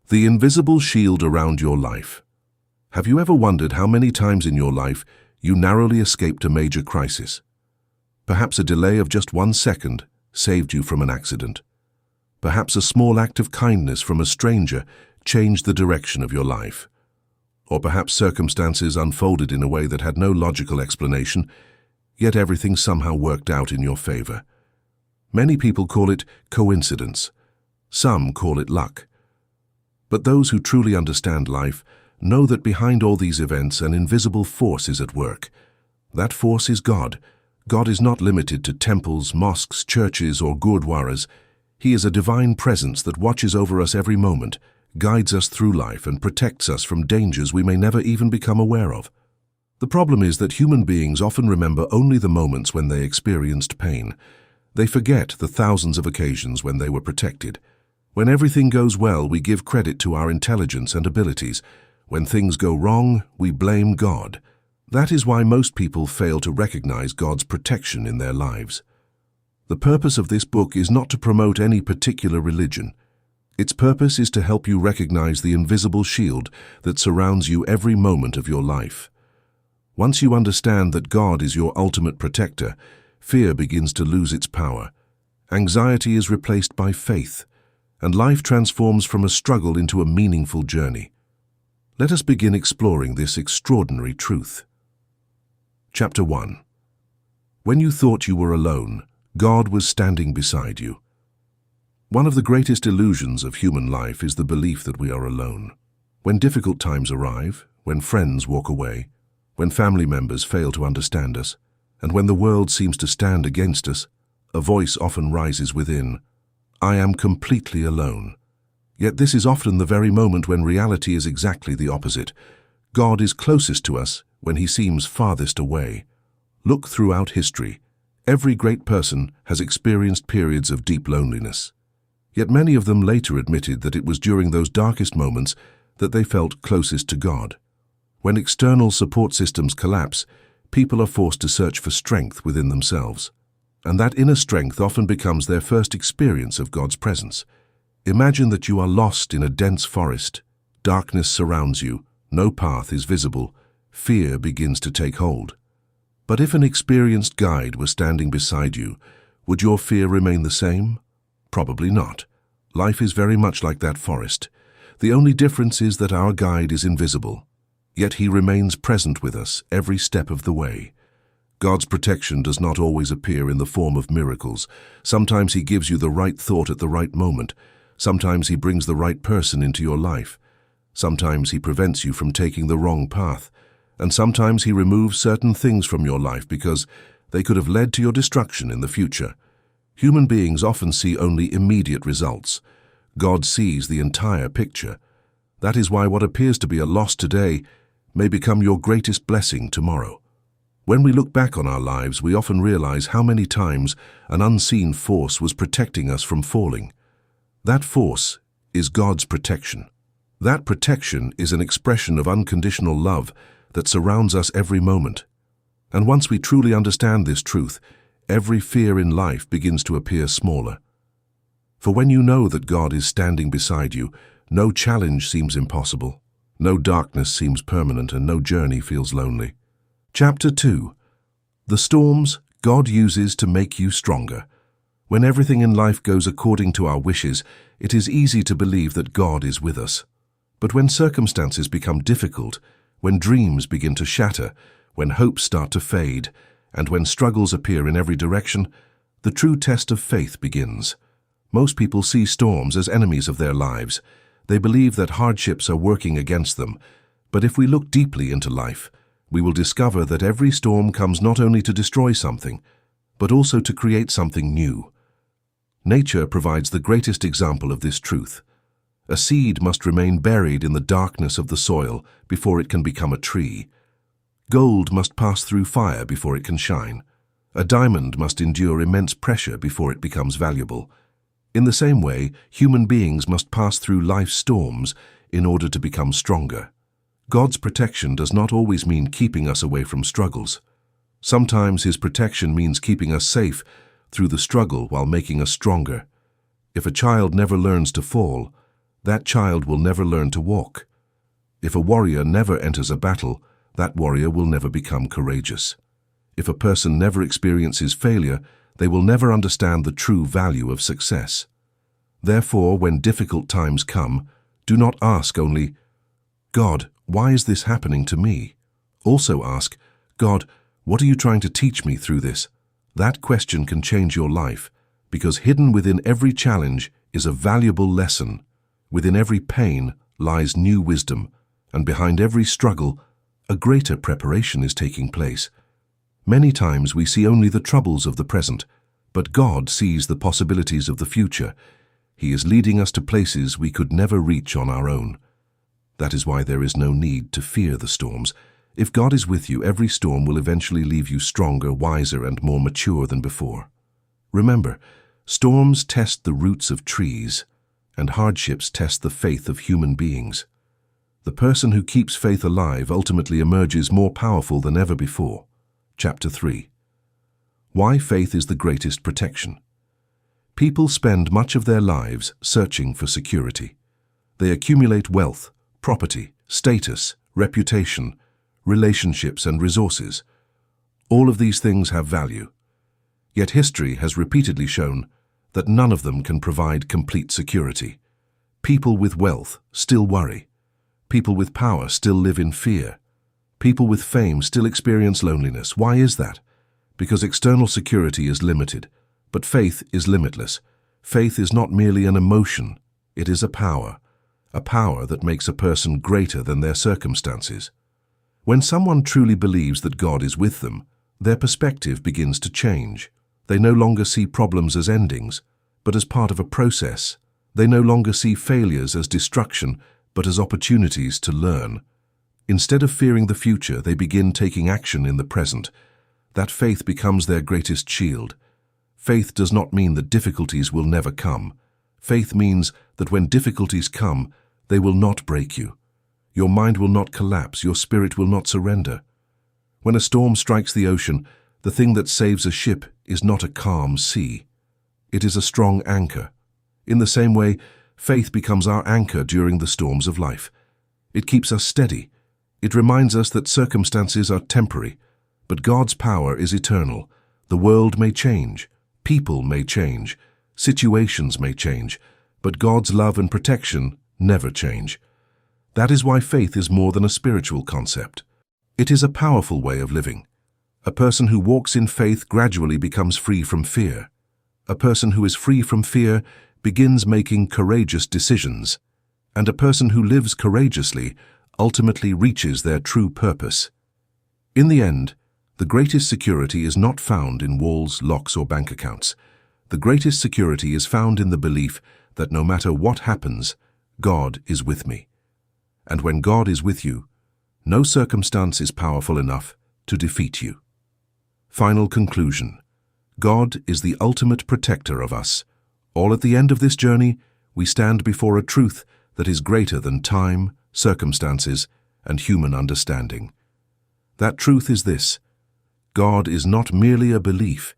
The invisible shield around your life. Have you ever wondered how many times in your life you narrowly escaped a major crisis? Perhaps a delay of just 1 second saved you from an accident. Perhaps a small act of kindness from a stranger changed the direction of your life. Or perhaps circumstances unfolded in a way that had no logical explanation, yet everything somehow worked out in your favor. Many people call it coincidence. Some call it luck. But those who truly understand life know that behind all these events an invisible force is at work. That force is God. God is not limited to temples, mosques, churches, or gurdwaras. He is a divine presence that watches over us every moment, guides us through life, and protects us from dangers we may never even become aware of. The problem is that human beings often remember only the moments when they experienced pain. They forget the thousands of occasions when they were protected. When everything goes well, we give credit to our intelligence and abilities. When things go wrong, we blame God. That is why most people fail to recognize God's protection in their lives. The purpose of this book is not to promote any particular religion. Its purpose is to help you recognize the invisible shield that surrounds you every moment of your life. Once you understand that God is your ultimate protector, fear begins to lose its power. Anxiety is replaced by faith, and life transforms from a struggle into a meaningful journey. Let us begin exploring this extraordinary truth. Chapter 1. When you thought you were alone, God was standing beside you. One of the greatest illusions of human life is the belief that we are alone. When difficult times arrive, when friends walk away, when family members fail to understand us, and when the world seems to stand against us, a voice often rises within. I am completely alone. Yet this is often the very moment when reality is exactly the opposite. God is closest to us when he seems farthest away. Look throughout history. Every great person has experienced periods of deep loneliness. Yet many of them later admitted that it was during those darkest moments that they felt closest to God. When external support systems collapse, people are forced to search for strength within themselves. And that inner strength often becomes their first experience of God's presence. Imagine that you are lost in a dense forest. Darkness surrounds you, no path is visible, fear begins to take hold. But if an experienced guide were standing beside you, would your fear remain the same? Probably not. Life is very much like that forest. The only difference is that our guide is invisible, yet he remains present with us every step of the way. God's protection does not always appear in the form of miracles. Sometimes he gives you the right thought at the right moment. Sometimes he brings the right person into your life. Sometimes he prevents you from taking the wrong path. And sometimes he removes certain things from your life because they could have led to your destruction in the future. Human beings often see only immediate results. God sees the entire picture. That is why what appears to be a loss today may become your greatest blessing tomorrow. When we look back on our lives, we often realize how many times an unseen force was protecting us from falling. That force is God's protection. That protection is an expression of unconditional love that surrounds us every moment. And once we truly understand this truth, every fear in life begins to appear smaller. For when you know that God is standing beside you, no challenge seems impossible, no darkness seems permanent, and no journey feels lonely. Chapter 2. The storms God uses to make you stronger. When everything in life goes according to our wishes, it is easy to believe that God is with us. But when circumstances become difficult, when dreams begin to shatter, when hopes start to fade, and when struggles appear in every direction, the true test of faith begins. Most people see storms as enemies of their lives. They believe that hardships are working against them. But if we look deeply into life, we will discover that every storm comes not only to destroy something, but also to create something new. Nature provides the greatest example of this truth. A seed must remain buried in the darkness of the soil before it can become a tree. Gold must pass through fire before it can shine. A diamond must endure immense pressure before it becomes valuable. In the same way, human beings must pass through life's storms in order to become stronger. God's protection does not always mean keeping us away from struggles. Sometimes his protection means keeping us safe through the struggle while making us stronger. If a child never learns to fall, that child will never learn to walk. If a warrior never enters a battle, that warrior will never become courageous. If a person never experiences failure, they will never understand the true value of success. Therefore, when difficult times come, do not ask only, "God, why is this happening to me?" Also ask, "God, what are you trying to teach me through this?" That question can change your life, because hidden within every challenge is a valuable lesson. Within every pain lies new wisdom, and behind every struggle, a greater preparation is taking place. Many times we see only the troubles of the present, but God sees the possibilities of the future. He is leading us to places we could never reach on our own. That is why there is no need to fear the storms. If God is with you, every storm will eventually leave you stronger, wiser, and more mature than before. Remember, storms test the roots of trees, and hardships test the faith of human beings. The person who keeps faith alive ultimately emerges more powerful than ever before. Chapter 3. Why faith is the greatest protection. People spend much of their lives searching for security. They accumulate wealth, property, status, reputation, relationships, and resources. All of these things have value. Yet history has repeatedly shown that none of them can provide complete security. People with wealth still worry. People with power still live in fear. People with fame still experience loneliness. Why is that? Because external security is limited, but faith is limitless. Faith is not merely an emotion, it is a power that makes a person greater than their circumstances. When someone truly believes that God is with them, their perspective begins to change. They no longer see problems as endings, but as part of a process. They no longer see failures as destruction, but as opportunities to learn. Instead of fearing the future, they begin taking action in the present. That faith becomes their greatest shield. Faith does not mean that difficulties will never come. Faith means that when difficulties come, they will not break you. Your mind will not collapse, your spirit will not surrender. When a storm strikes the ocean, the thing that saves a ship is not a calm sea. It is a strong anchor. In the same way, faith becomes our anchor during the storms of life. It keeps us steady. It reminds us that circumstances are temporary, but God's power is eternal. The world may change, people may change, situations may change, but God's love and protection never change. That is why faith is more than a spiritual concept. It is a powerful way of living. A person who walks in faith gradually becomes free from fear. A person who is free from fear begins making courageous decisions, and a person who lives courageously ultimately reaches their true purpose. In the end, the greatest security is not found in walls, locks, or bank accounts. The greatest security is found in the belief that no matter what happens, God is with me. And when God is with you, no circumstance is powerful enough to defeat you. Final conclusion. God is the ultimate protector of us. All at the end of this journey, we stand before a truth that is greater than time, circumstances, and human understanding. That truth is this: God is not merely a belief,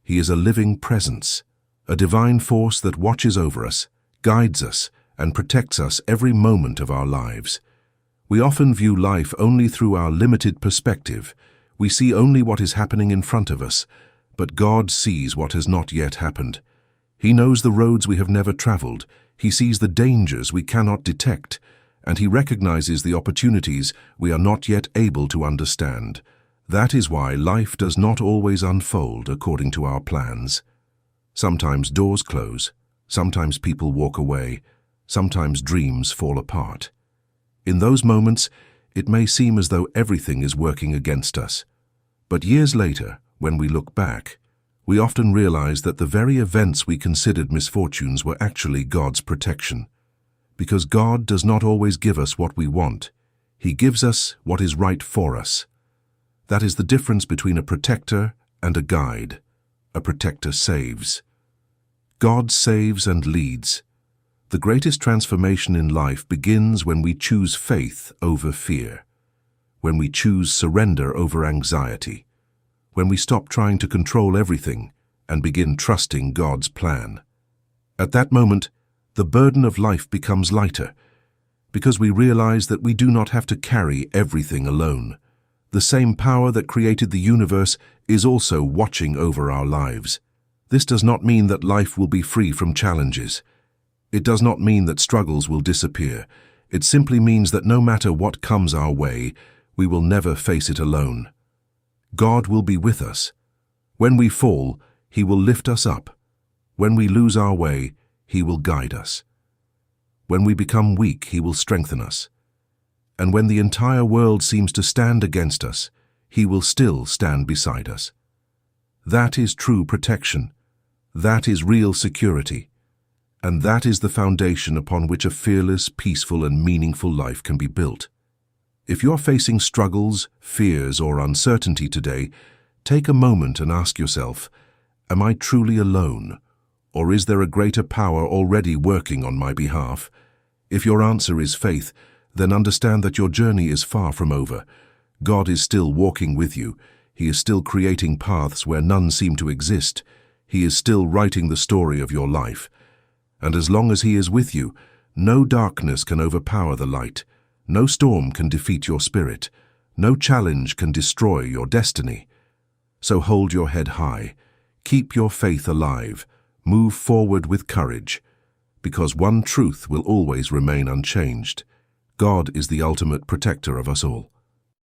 He is a living presence, a divine force that watches over us, guides us, and protects us every moment of our lives. We often view life only through our limited perspective. We see only what is happening in front of us, but God sees what has not yet happened. He knows the roads we have never traveled. He sees the dangers we cannot detect, and He recognizes the opportunities we are not yet able to understand. That is why life does not always unfold according to our plans. Sometimes doors close, sometimes people walk away, sometimes dreams fall apart. In those moments, it may seem as though everything is working against us. But years later, when we look back, we often realize that the very events we considered misfortunes were actually God's protection. Because God does not always give us what we want. He gives us what is right for us. That is the difference between a protector and a guide. A protector saves. God saves and leads. The greatest transformation in life begins when we choose faith over fear, when we choose surrender over anxiety, when we stop trying to control everything and begin trusting God's plan. At that moment, the burden of life becomes lighter, because we realize that we do not have to carry everything alone. The same power that created the universe is also watching over our lives. This does not mean that life will be free from challenges. It does not mean that struggles will disappear. It simply means that no matter what comes our way, we will never face it alone. God will be with us. When we fall, He will lift us up. When we lose our way, He will guide us. When we become weak, He will strengthen us. And when the entire world seems to stand against us, He will still stand beside us. That is true protection. That is real security. And that is the foundation upon which a fearless, peaceful, and meaningful life can be built. If you're facing struggles, fears, or uncertainty today, take a moment and ask yourself, am I truly alone? Or is there a greater power already working on my behalf? If your answer is faith, then understand that your journey is far from over. God is still walking with you. He is still creating paths where none seem to exist. He is still writing the story of your life. And as long as He is with you, no darkness can overpower the light. No storm can defeat your spirit. No challenge can destroy your destiny. So hold your head high. Keep your faith alive. Move forward with courage, because one truth will always remain unchanged. God is the ultimate protector of us all.